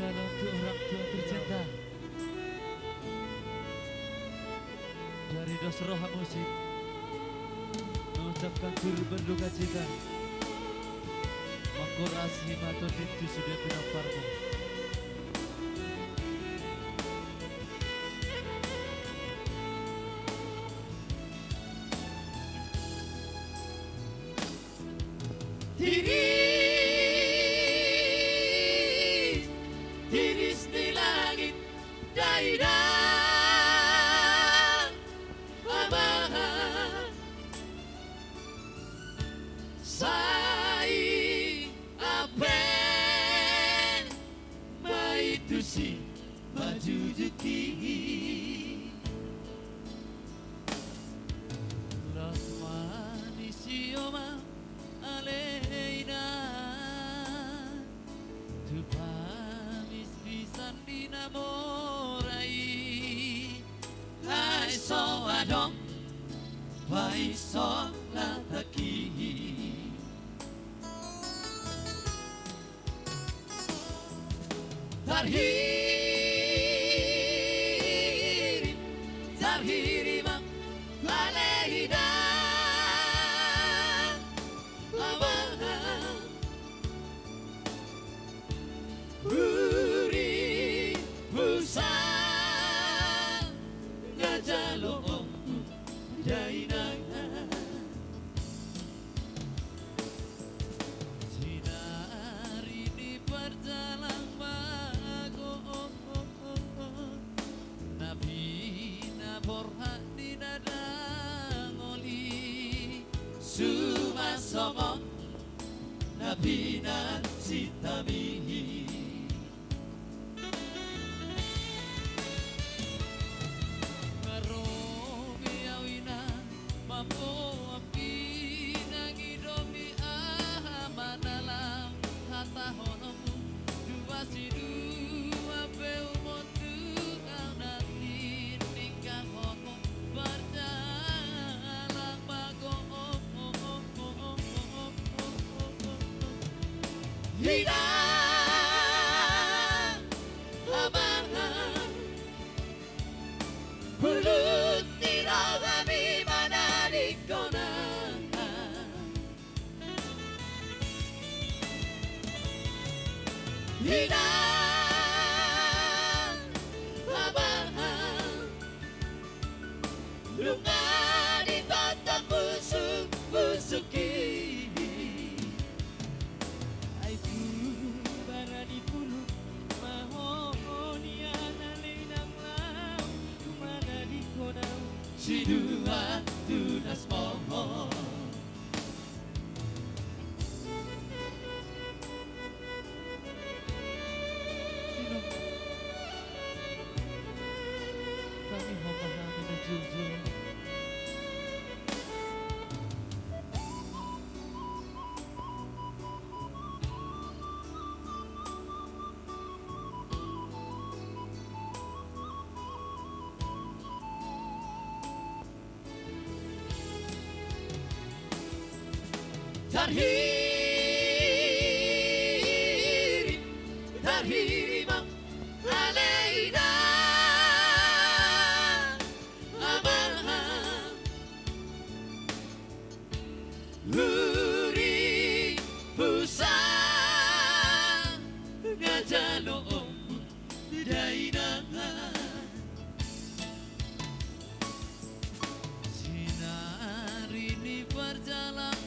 spesial untuk orang tua tercinta dari Dos Roha Musik mengucapkan turut berduka cita Mangkorasi matur itu sudah pinang parmo. Tiris di langit daerah abahan sai apen maitu si maju juki Rahmani sioma aleina Tupamis bisan dinamorai Hai so adong Pai so lataki Tarhiri mang aleina Uri busan ngajalo jainang sinar ini berjalan bago Nabi naborha di dadang oli Suma somong Nabi na sitamihi Hilang amangan Pulut nirogami manadikonan Hilang amangan Lunga di kotak busuk-busuki Si dua tunas mohon Kami memahami dan jujur Tarhiri mang aleina amangan Uri busan ngajalo dainangan sinar ini berjalan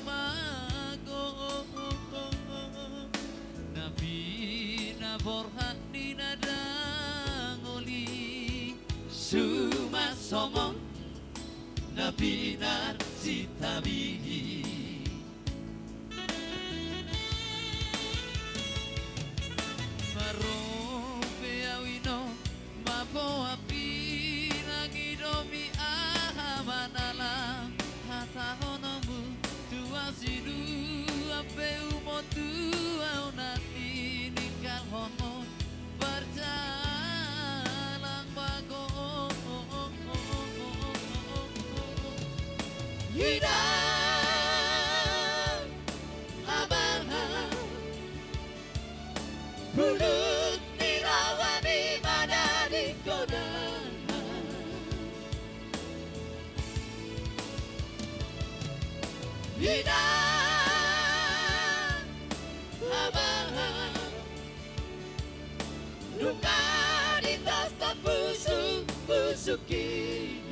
Borhat di nadang oli Suma somong Nabi nar sitabihi Marope awino Mapo api Nagidomi ahamanalang Hata honomu Tua sidu Ape umotu Au nati Ninggal honon Berjalan bago Hilang Hilang abang luka di tas tak busuk-busuki